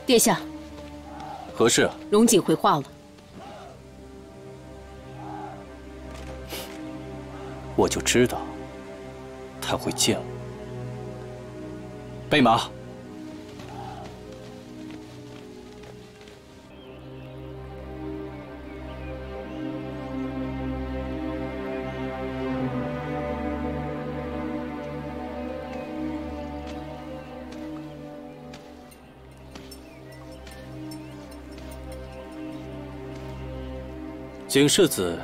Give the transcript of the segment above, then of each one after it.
殿下，何事？荣景回话了。我就知道他会见我。备马。 景世子，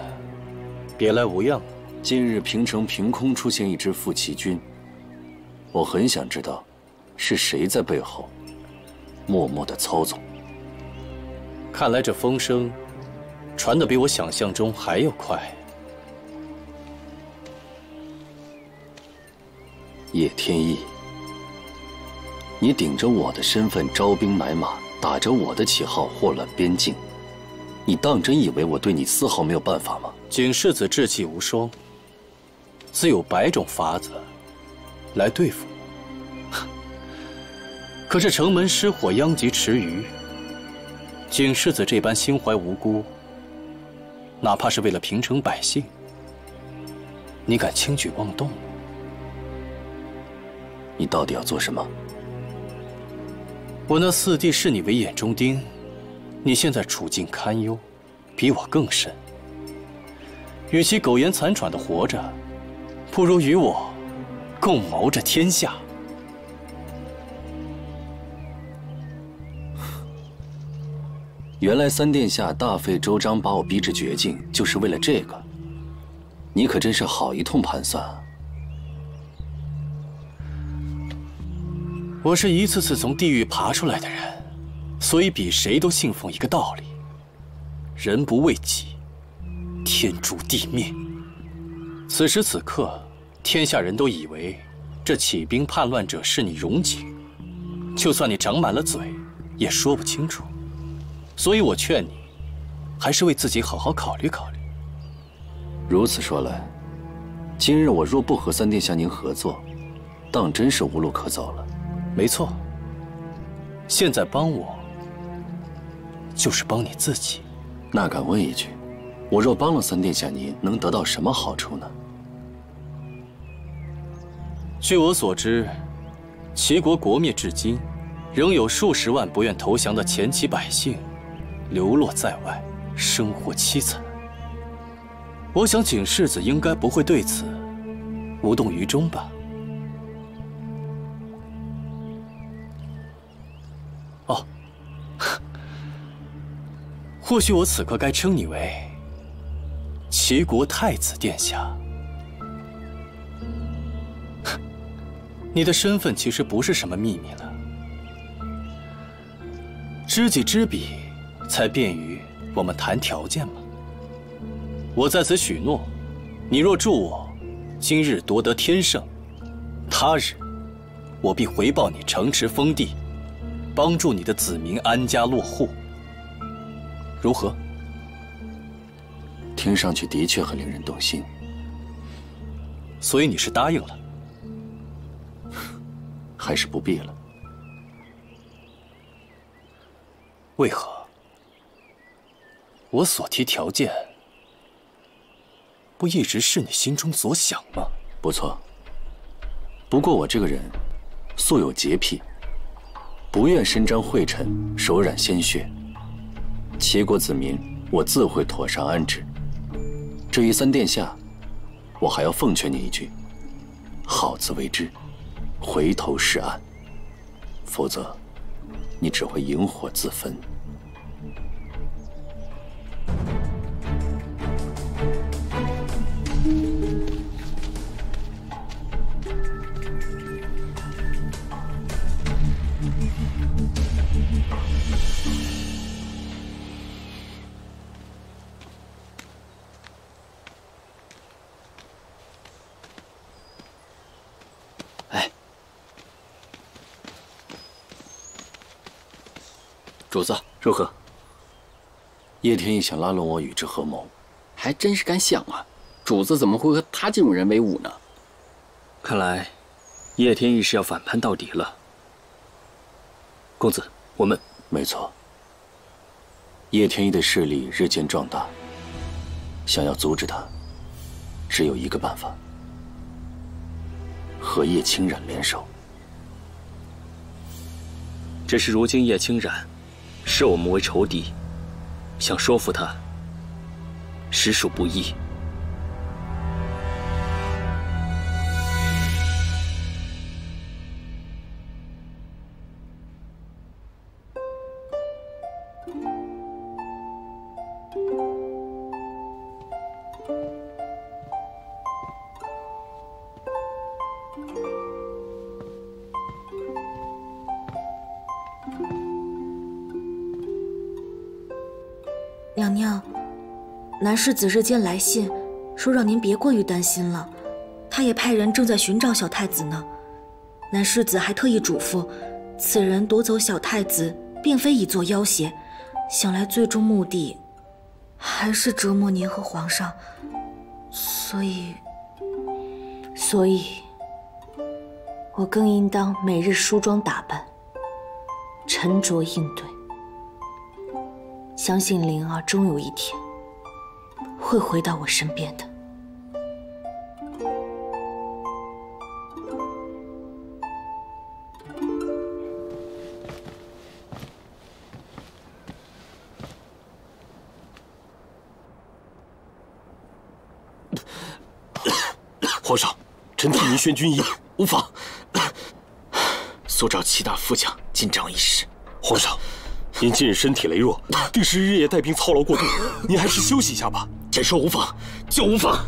别来无恙。近日平城凭空出现一支副骑军，我很想知道，是谁在背后默默的操纵。看来这风声传得比我想象中还要快。叶天意，你顶着我的身份招兵买马，打着我的旗号祸乱边境。 你当真以为我对你丝毫没有办法吗？景世子志气无双，自有百种法子来对付我。可是城门失火，殃及池鱼。景世子这般心怀无辜，哪怕是为了平城百姓，你敢轻举妄动吗？你到底要做什么？我那四弟视你为眼中钉。 你现在处境堪忧，比我更甚。与其苟延残喘的活着，不如与我共谋着天下。原来三殿下大费周章把我逼至绝境，就是为了这个。你可真是好一通盘算啊！我是一次次从地狱爬出来的人。 所以比谁都信奉一个道理：人不为己，天诛地灭。此时此刻，天下人都以为这起兵叛乱者是你荣景，就算你长满了嘴，也说不清楚。所以我劝你，还是为自己好好考虑考虑。如此说来，今日我若不和三殿下您合作，当真是无路可走了。没错，现在帮我。 就是帮你自己。那敢问一句，我若帮了三殿下您，能得到什么好处呢？据我所知，齐国国灭至今，仍有数十万不愿投降的前齐百姓，流落在外，生活凄惨。我想景世子应该不会对此无动于衷吧？哦。或许我此刻该称你为齐国太子殿下。你的身份其实不是什么秘密了，知己知彼，才便于我们谈条件嘛。我在此许诺，你若助我今日夺得天胜，他日我必回报你城池封地，帮助你的子民安家落户。 如何？听上去的确很令人动心。所以你是答应了？还是不必了？为何？我所提条件，不一直是你心中所想吗？不错。不过我这个人素有洁癖，不愿伸张秽尘，手染鲜血。 齐国子民，我自会妥善安置。至于三殿下，我还要奉劝你一句：好自为之，回头是岸。否则，你只会引火自焚。主子，如何？叶天意想拉拢我与之合谋，还真是敢想啊！主子怎么会和他这种人为伍呢？看来，叶天意是要反叛到底了。公子，我们没错，叶天一的势力日渐壮大，想要阻止他，只有一个办法：和叶清染联手。只是如今叶清染视我们为仇敌，想说服他，实属不易。娘娘，南世子日间来信，说让您别过于担心了。他也派人正在寻找小太子呢。南世子还特意嘱咐，此人夺走小太子，并非以作要挟，想来最终目的还是折磨您和皇上。所以，我更应当每日梳妆打扮，沉着应对。相信灵儿终有一天会回到我身边的。皇上，臣替您宣军衣。无妨。速召齐大副将进帐议事。皇上，您近日身体羸弱，定是日夜带兵操劳过度，您还是休息一下吧。朕说无妨，就无妨。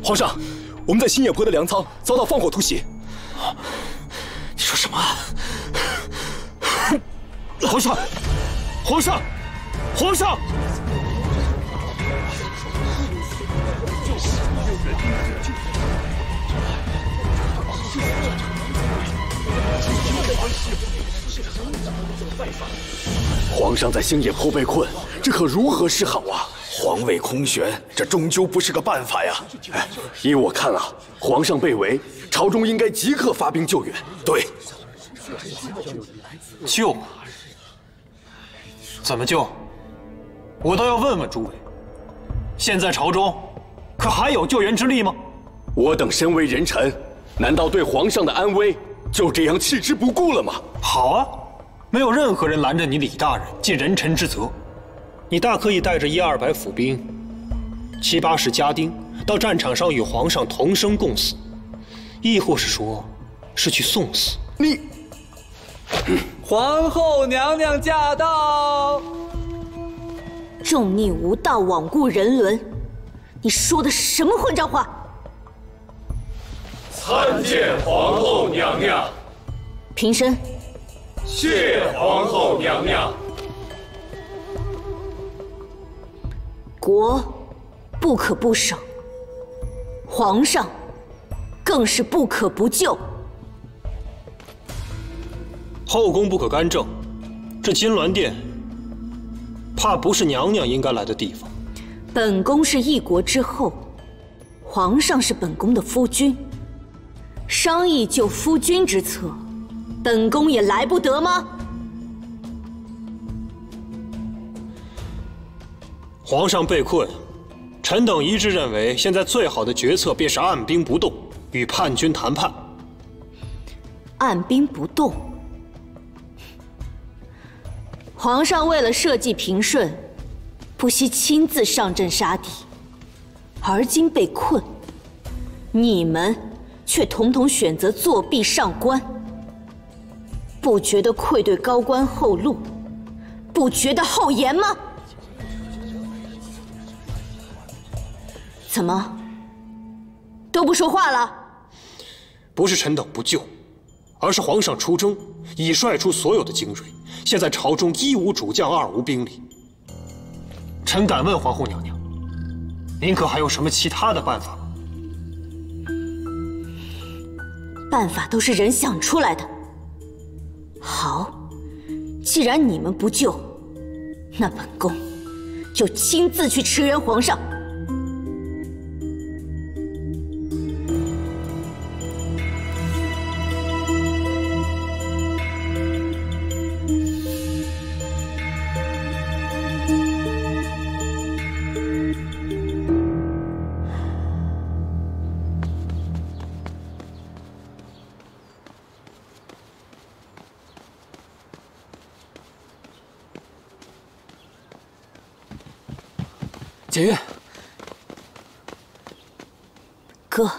皇上，我们在新野坡的粮仓遭到放火突袭。你说什么？皇上，皇上，皇上！皇上在星野坡被困，这可如何是好啊？皇位空悬，这终究不是个办法呀！哎，依我看啊，皇上被围，朝中应该即刻发兵救援。对，救？怎么救？我倒要问问诸位，现在朝中可还有救援之力吗？我等身为人臣，难道对皇上的安危就这样弃之不顾了吗？好啊，没有任何人拦着你李大人尽人臣之责，你大可以带着100-200府兵，70-80家丁到战场上与皇上同生共死，亦或是说，是去送死。你，皇后娘娘驾到！纣逆无道，罔顾人伦，你说的是什么混账话？参见皇后娘娘。平身。谢皇后娘娘。国不可不守，皇上更是不可不救。后宫不可干政，这金銮殿，怕不是娘娘应该来的地方。本宫是一国之后，皇上是本宫的夫君，商议就夫君之策，本宫也来不得吗？皇上被困，臣等一致认为，现在最好的决策便是按兵不动，与叛军谈判。按兵不动。皇上为了社稷平顺，不惜亲自上阵杀敌，而今被困，你们却统统选择作弊上官，不觉得愧对高官厚禄，不觉得厚颜吗？怎么都不说话了？不是臣等不救，而是皇上出征已率出所有的精锐，现在朝中一无主将，二无兵力。臣敢问皇后娘娘，您可还有什么其他的办法吗？办法都是人想出来的。好，既然你们不救，那本宫就亲自去驰援皇上。简月，哥，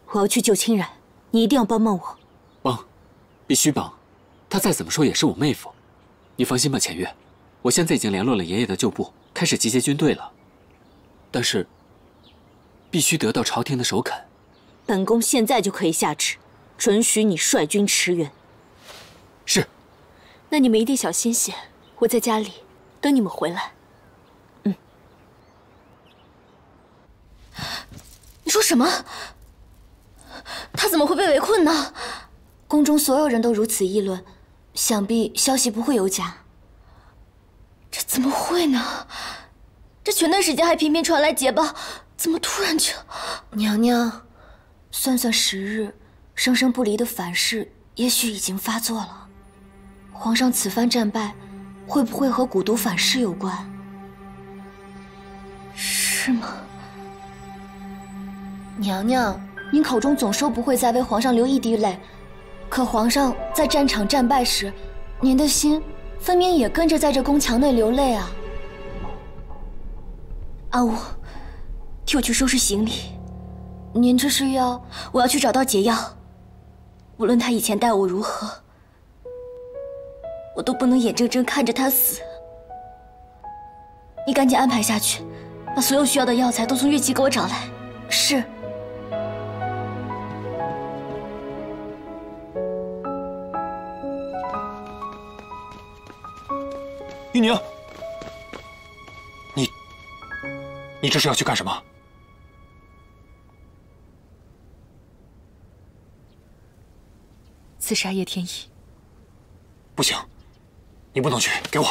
我要去救清然，你一定要帮帮我。帮，必须帮。她再怎么说也是我妹夫，你放心吧，浅月。我现在已经联络了爷爷的旧部，开始集结军队了。但是，必须得到朝廷的首肯。本宫现在就可以下旨，准许你率军驰援。是。那你们一定小心些，我在家里等你们回来。你说什么？他怎么会被围困呢？宫中所有人都如此议论，想必消息不会有假。这怎么会呢？这前段时间还频频传来捷报，怎么突然就……娘娘，算算时日，生生不离的反噬也许已经发作了。皇上此番战败，会不会和蛊毒反噬有关？是吗？娘娘，您口中总说不会再为皇上流一滴泪，可皇上在战场战败时，您的心分明也跟着在这宫墙内流泪啊！阿武，替我去收拾行李。您这是要……我要去找到解药。无论他以前待我如何，我都不能眼睁睁看着他死。你赶紧安排下去，把所有需要的药材都从乐器给我找来。是。玉宁，你这是要去干什么？刺杀叶天意。不行，你不能去，给我！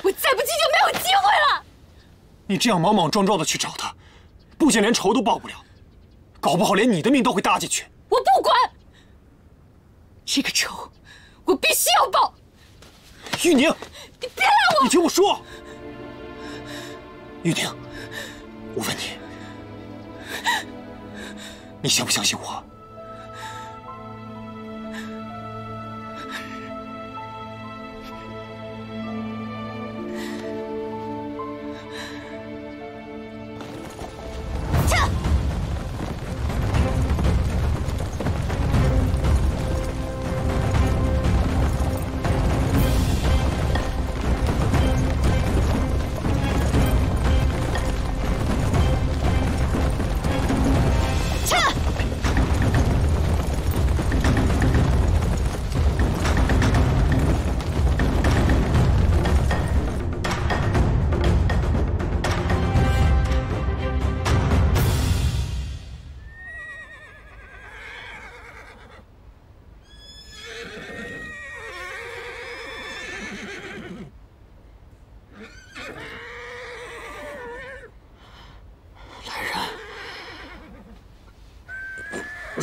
我再不去就没有机会了。你这样莽莽撞撞的去找他，不仅连仇都报不了，搞不好连你的命都会搭进去。我不管，这个仇我必须要报。玉宁，你别拦我！你听我说，玉宁，我问你，你相不相信我？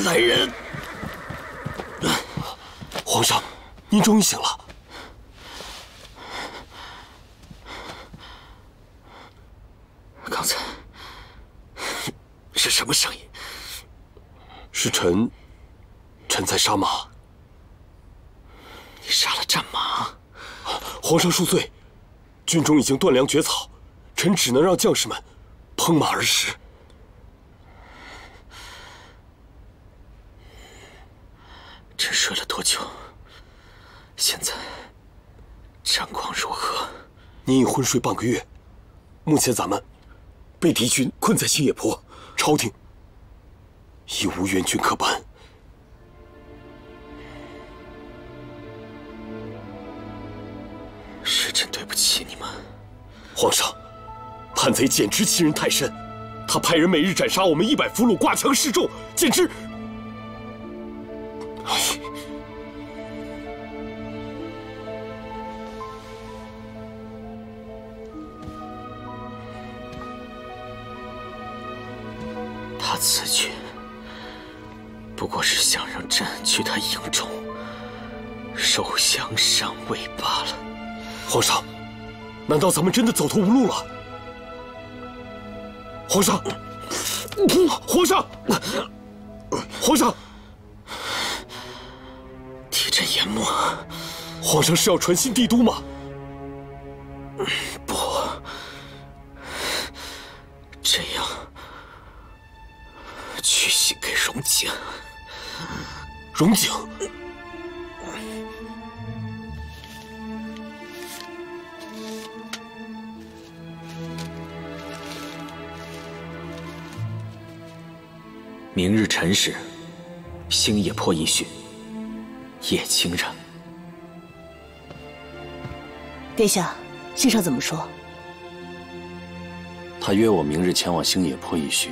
来人！皇上，您终于醒了。刚才是什么声音？是臣在杀马。你杀了战马？皇上恕罪，军中已经断粮绝草，臣只能让将士们烹马而食。朕睡了多久？现在战况如何？您已昏睡半个月，目前咱们被敌军困在星野坡，朝廷已无援军可搬。是朕对不起你们。皇上，叛贼简直欺人太甚，他派人每日斩杀我们100俘虏，挂墙示众，简直……他此举不过是想让朕去他营中受降禅位罢了。皇上，难道咱们真的走投无路了？皇上，皇上，皇上！提朕研墨，皇上是要传新帝都吗？不，去信给荣景。荣景，明日辰时，星野坡一叙，叶清然。殿下，信上怎么说？他约我明日前往星野坡一叙。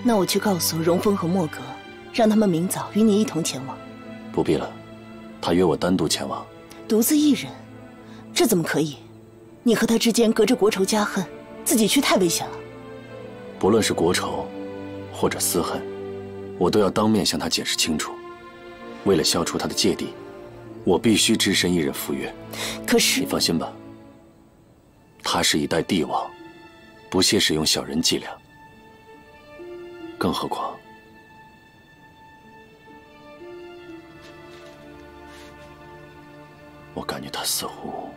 那我去告诉荣峰和莫格，让他们明早与你一同前往。不必了，他约我单独前往。独自一人，这怎么可以？你和他之间隔着国仇家恨，自己去太危险了。不论是国仇，或者私恨，我都要当面向他解释清楚。为了消除他的芥蒂，我必须只身一人赴约。可是，你放心吧，他是一代帝王，不屑使用小人伎俩。更何况，我感觉他似乎……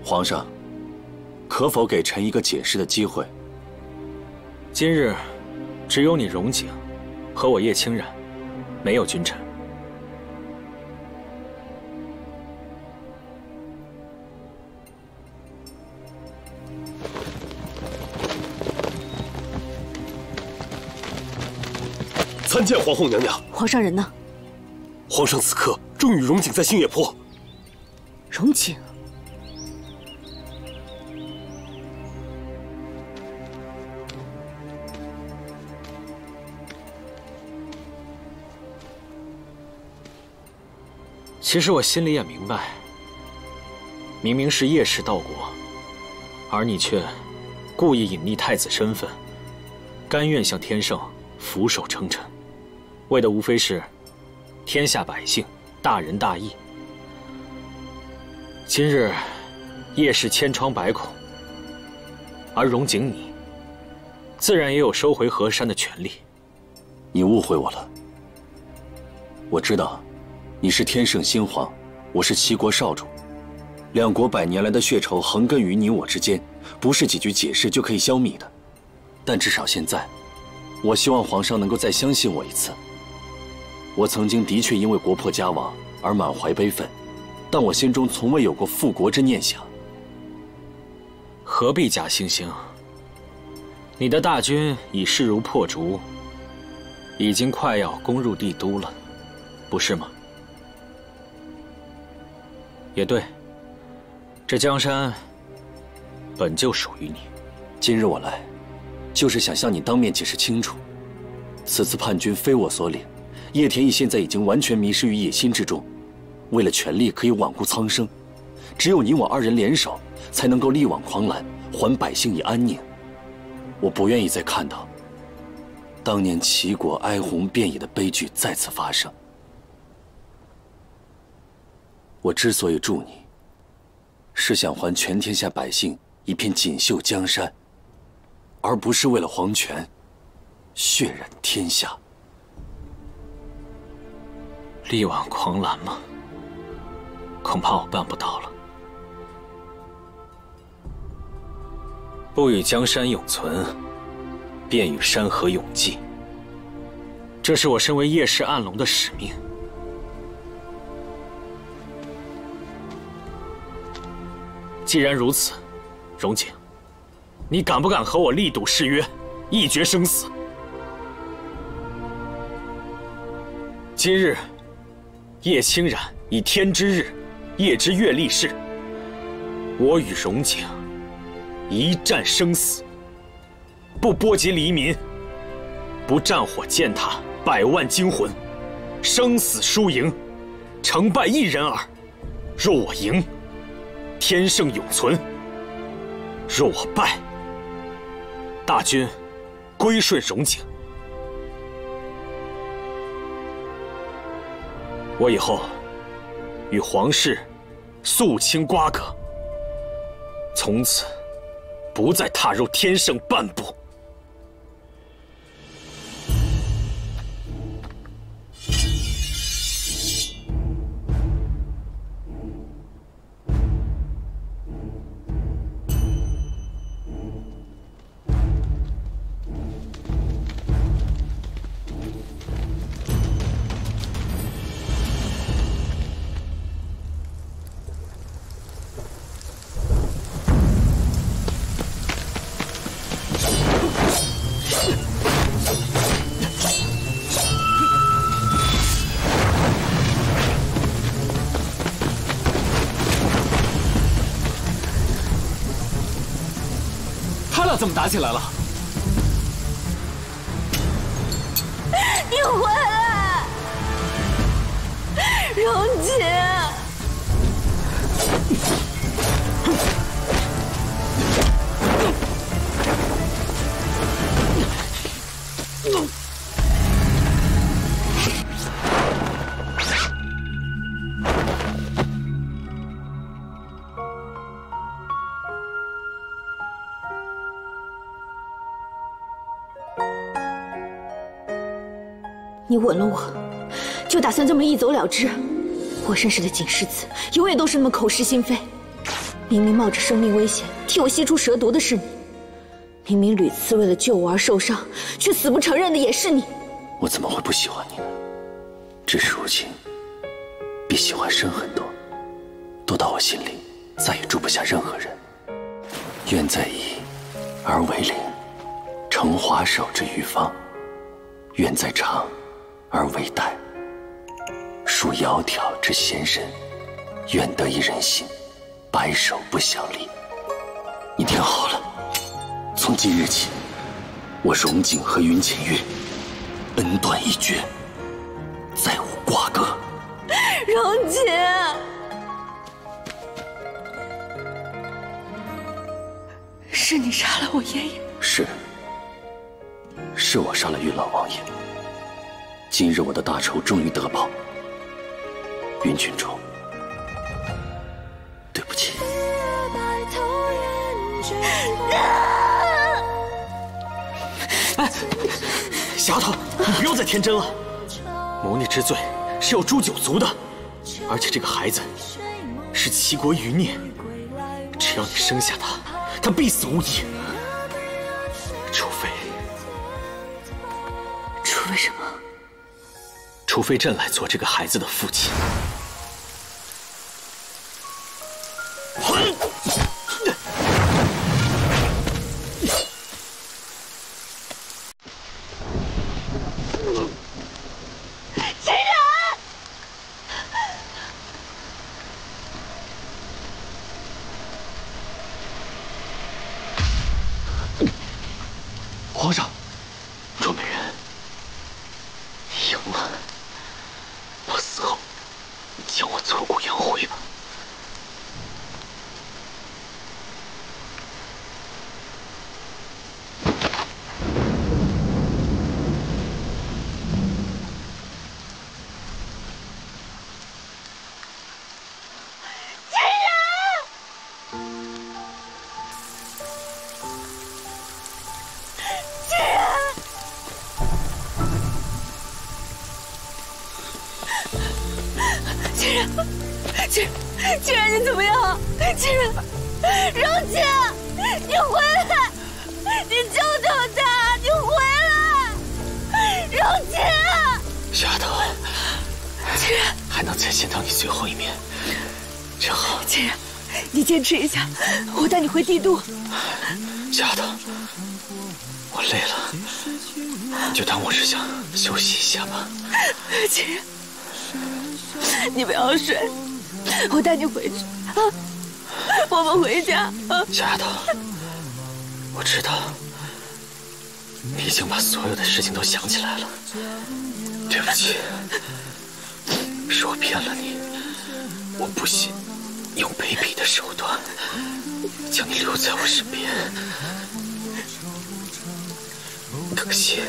皇上，可否给臣一个解释的机会？今日，只有你荣景和我叶清然，没有君臣。参见皇后娘娘。皇上人呢？皇上此刻正与荣景在星野坡。荣景。其实我心里也明白，明明是叶氏到国，而你却故意隐匿太子身份，甘愿向天圣俯首称臣，为的无非是天下百姓大仁大义。今日叶氏千疮百孔，而荣景你自然也有收回河山的权利。你误会我了，我知道。你是天圣新皇，我是齐国少主，两国100年来的血仇横亘于你我之间，不是几句解释就可以消弭的。但至少现在，我希望皇上能够再相信我一次。我曾经的确因为国破家亡而满怀悲愤，但我心中从未有过复国之念想。何必假惺惺？你的大军已势如破竹，已经快要攻入帝都了，不是吗？也对，这江山本就属于你。今日我来，就是想向你当面解释清楚，此次叛军非我所领，叶天意现在已经完全迷失于野心之中，为了权力可以罔顾苍生，只有你我2人联手，才能够力挽狂澜，还百姓以安宁。我不愿意再看到当年齐国哀鸿遍野的悲剧再次发生。我之所以助你，是想还全天下百姓一片锦绣江山，而不是为了皇权血染天下。力挽狂澜吗？恐怕我办不到了。不与江山永存，便与山河永继。这是我身为叶氏暗龙的使命。既然如此，荣景，你敢不敢和我力赌誓约，一决生死？今日，叶清染以天之日，夜之月立誓，我与荣景一战生死，不波及黎民，不战火践踏100万精魂，生死输赢，成败一人耳。若我赢，天圣永存；若我败，大军归顺荣景。我以后与皇室肃清瓜葛，从此不再踏入天圣半步。怎么打起来了？你回来，荣景！你吻了我，就打算这么一走了之？我认识的景世子永远都是那么口是心非。明明冒着生命危险替我吸出蛇毒的是你，明明屡次为了救我而受伤，却死不承认的也是你。我怎么会不喜欢你呢？只是如今，比喜欢深很多，多到我心里再也住不下任何人。愿在夷而为陵，乘华首之余方；愿在长而为代，树窈窕之贤人。愿得一人心，白首不相离。你听好了，从今日起，我荣景和云浅月恩断义绝，再无瓜葛。荣景，是你杀了我爷爷？是我杀了云老王爷。今日我的大仇终于得报，云郡主，对不起。哎，丫头，你不要再天真了。谋逆之罪是要诛九族的，而且这个孩子是齐国余孽，只要你生下他，他必死无疑。除非什么？除非朕来做这个孩子的父亲。皇上，卓美人赢了，我死后将我挫骨扬灰吧。既然你怎么样？既然，荣景，你回来，你救救他，你回还能再见到你最后一面，真好。千然，你坚持一下，我带你回帝都。小丫头，我累了，你就当我是想休息一下吧。千然，你不要睡，我带你回去啊！我们回家啊！小丫头，我知道你已经把所有的事情都想起来了，对不起，是我骗了你，我不惜用卑鄙的手段将你留在我身边，可惜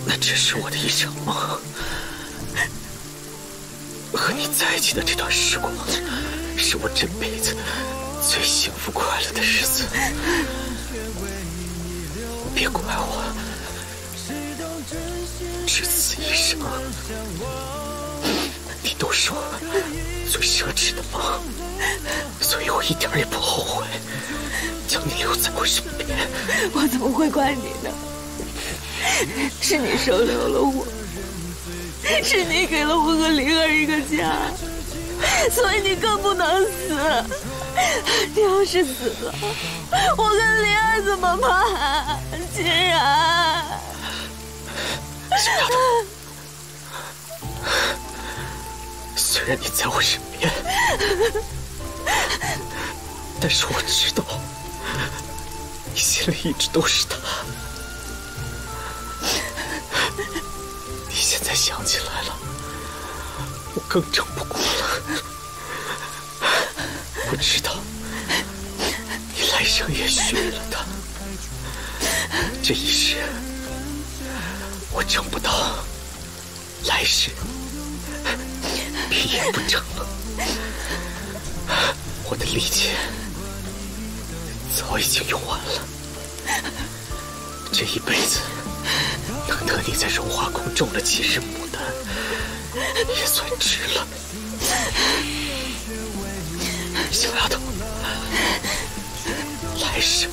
那只是我的一场梦。和你在一起的这段时光，是我这辈子最幸福快乐的日子。别怪我，至此一生，你都是我最奢侈的梦，所以我一点也不后悔将你留在我身边。我怎么会怪你呢？是你收留了我，是你给了我和灵儿一个家，所以你更不能死。你要是死了，我跟灵儿怎么办？欣然，小丫头，虽然你在我身边，但是我知道你心里一直都是他。你现在想起来了，我更争不过了。我知道你来生也许了他，这一世我争不到，来世必也不争了。我的力气早已经用完了，这一辈子能得你在荣华宫种了几日牡丹，也算值了。小丫头，来生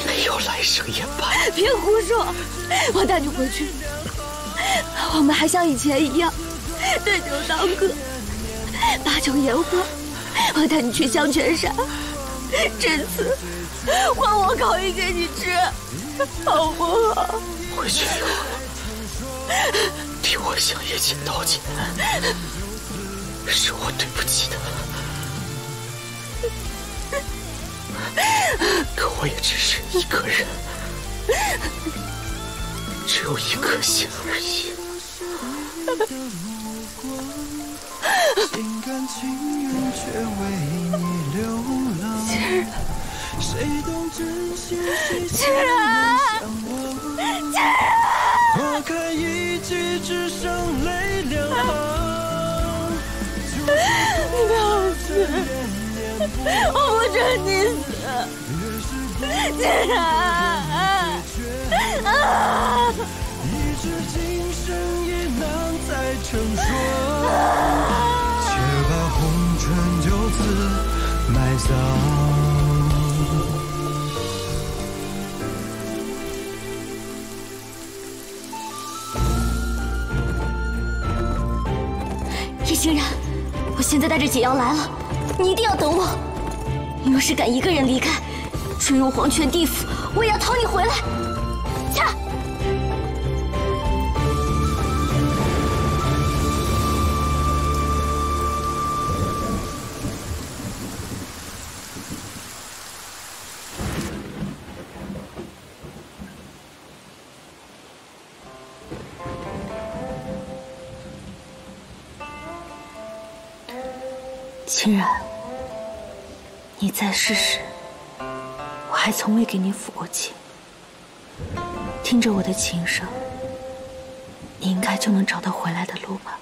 没有来生也罢。别胡说，我带你回去，我们还像以前一样对酒当歌，把酒言欢。我带你去香泉山，这次换我烤鱼给你吃，好不好？回去以后替我向叶浅道歉，是我对不起他，可我也只是一个人，只有一颗心而已。心甘情愿却为你流浪，谁懂真心谁想我，花开一季只剩泪两行。你不要死，我不准你死，竟然一直今生也难再成说，且把红尘就此埋葬。叶欣然，我现在带着解药来了，你一定要等我。你要是敢一个人离开，坠入黄泉地府，我也要讨你回来。下。欣然，你在世时，我还从未给你抚过琴。听着我的琴声，你应该就能找到回来的路吧。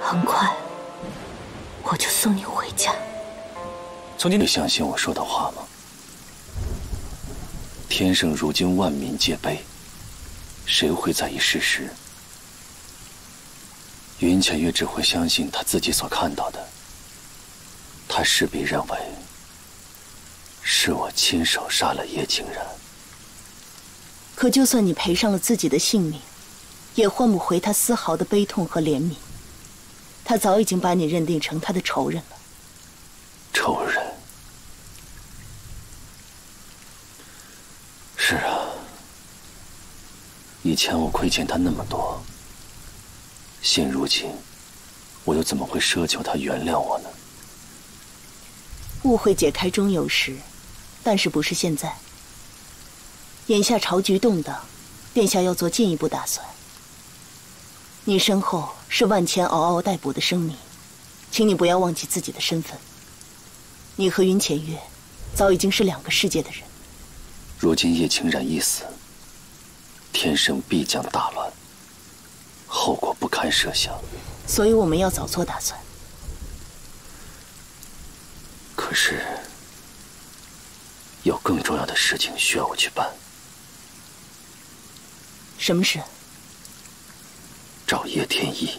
很快，我就送你回家。从今你相信我说的话吗？天圣如今万民皆悲，谁会在意事实？云浅月只会相信他自己所看到的，他势必认为是我亲手杀了叶景然。可就算你赔上了自己的性命，也换不回他丝毫的悲痛和怜悯。他早已经把你认定成他的仇人了。仇人？是啊，以前我亏欠他那么多，现如今，我又怎么会奢求他原谅我呢？误会解开终有时，但是不是现在。眼下朝局动荡，殿下要做进一步打算。你身后是万千嗷嗷待哺的生民，请你不要忘记自己的身份。你和云浅月早已经是两个世界的人。如今叶清染一死，天生必将大乱，后果不堪设想。所以我们要早做打算。可是，有更重要的事情需要我去办。什么事？找叶天意。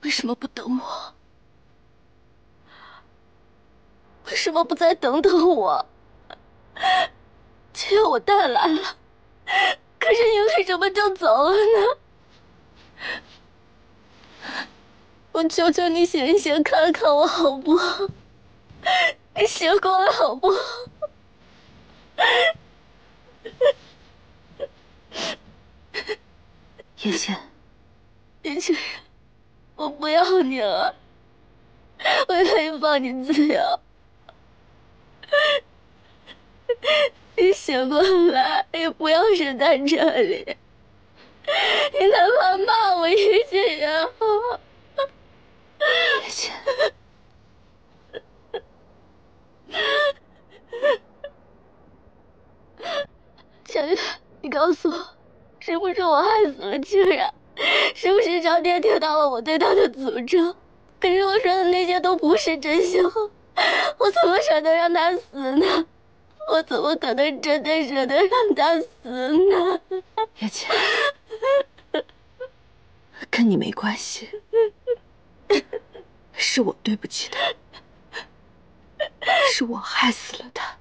为什么不等我？为什么不再等等我？既然我带来了，可是你为什么就走了呢？我求求你醒一醒，看看我好不好？你醒过来好不好？叶倩，叶倩，我不要你了，我愿意放你自由。你醒过来，也不要是在这里。你哪怕骂我一句也好。叶倩，小月，你告诉我，是不是我害死了清染？是不是上天听到了我对他的诅咒？可是我说的那些都不是真心话，我怎么舍得让他死呢？我怎么可能真的舍得让他死呢？叶倩，跟你没关系，是我对不起他，是我害死了他。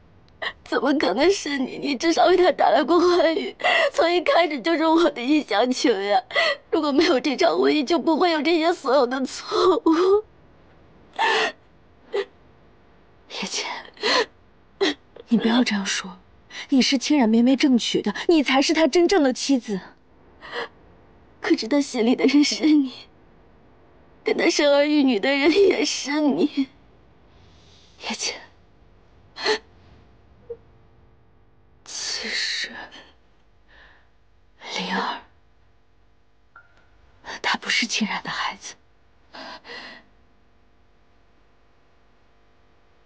怎么可能是你？你至少为他打来过寰宇，从一开始就是我的一厢情愿。如果没有这场婚姻，就不会有这些所有的错误。叶倩，你不要这样说，你是清染妹妹正娶的，你才是她真正的妻子。可是他心里的人是你，跟他生儿育女的人也是你。叶倩，其实灵儿，她不是清染的孩子。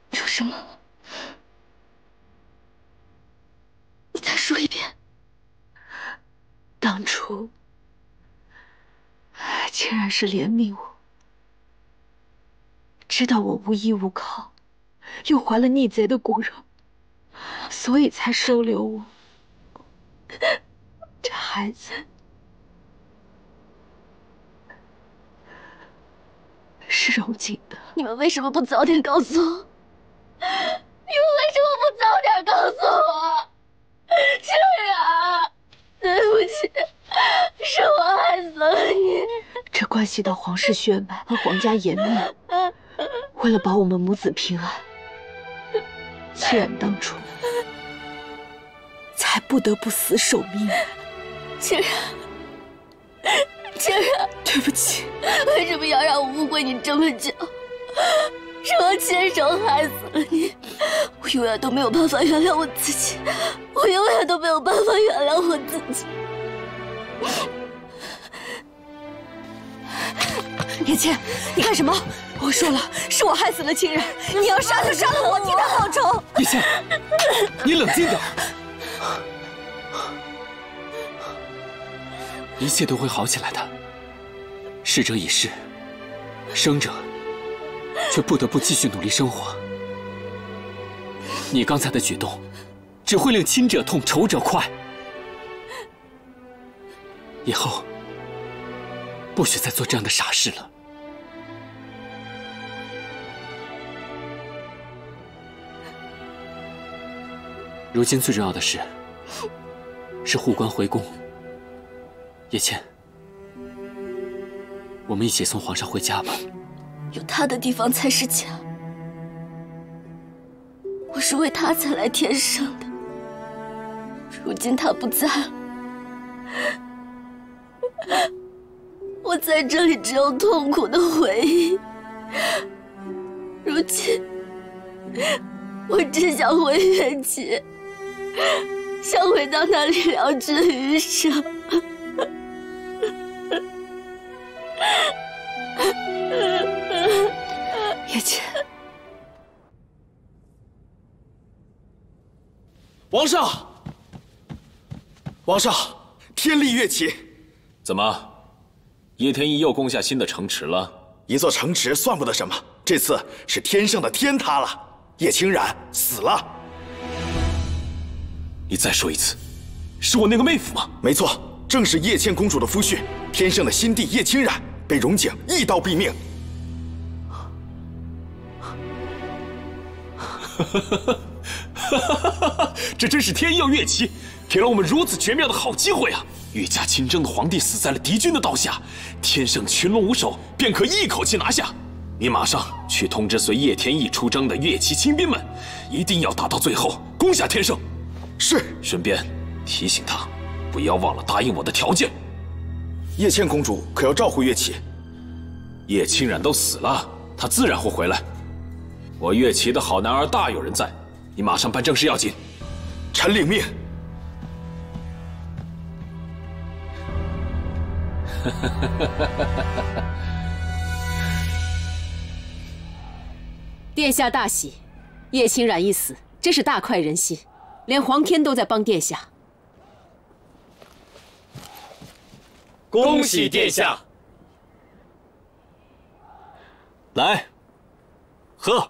你说什么？你再说一遍。当初清染是怜悯我，知道我无依无靠，又怀了逆贼的骨肉，所以才收留我。这孩子是荣景的。你们为什么不早点告诉我？你们为什么不早点告诉我？清染，对不起，是我害死了你。这关系到皇室血脉和皇家颜面，为了保我们母子平安，清染当初才不得不死守命。清染，清染，对不起。为什么要让我误会你这么久？是我亲手害死了你，我永远都没有办法原谅我自己，我永远都没有办法原谅我自己。叶倩，你干什么？我说了，是我害死了亲人，你要杀就杀了我，替他报仇。叶倩，你冷静点。一切都会好起来的。逝者已逝，生者却不得不继续努力生活。你刚才的举动，只会令亲者痛，仇者快。以后不许再做这样的傻事了。如今最重要的事是护官回宫。叶倩，我们一起送皇上回家吧。有他的地方才是家，我是为他才来天上的。如今他不在了，我在这里只有痛苦的回忆。如今，我只想回岳起，想回到那里了知余生。叶倩，皇上，皇上，天立岳起。怎么，叶天意又攻下新的城池了？一座城池算不得什么，这次是天上的天塌了，叶清染死了。你再说一次，是我那个妹夫吗？没错，正是叶倩公主的夫婿，天上的新帝叶清染被荣景一刀毙命。这真是天意要岳起，给了我们如此绝妙的好机会啊！御驾亲征的皇帝死在了敌军的刀下，天圣群龙无首便可一口气拿下。你马上去通知随叶天意出征的岳骑亲兵们，一定要打到最后，攻下天圣。是。顺便提醒他，不要忘了答应我的条件。叶倩公主可要照顾岳起？叶清染都死了，他自然会回来。我岳齐的好男儿大有人在，你马上办正事要紧。臣领命。殿下大喜，叶清染一死，真是大快人心，连皇天都在帮殿下。恭喜殿下！来，喝。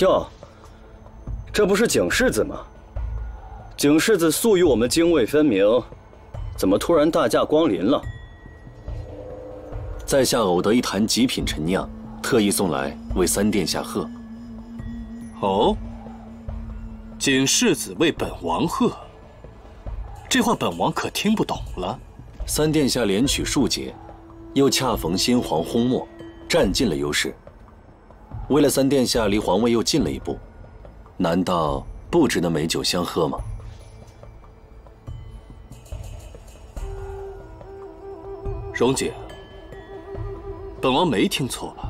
哟，这不是景世子吗？景世子素与我们泾渭分明，怎么突然大驾光临了？在下偶得一坛极品陈酿，特意送来为三殿下贺。哦，景世子为本王贺，这话本王可听不懂了。三殿下连取数节，又恰逢新皇薨没，占尽了优势。为了三殿下离皇位又近了一步，难道不值得美酒相喝吗？荣姐，本王没听错吧？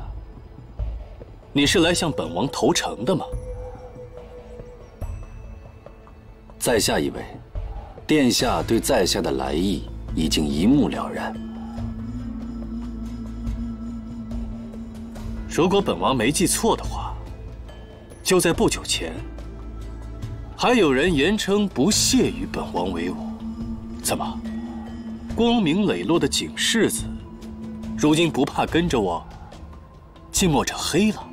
你是来向本王投诚的吗？在下以为，殿下对在下的来意已经一目了然。如果本王没记错的话，就在不久前，还有人言称不屑与本王为伍。怎么，光明磊落的景世子，如今不怕跟着我近墨者黑了？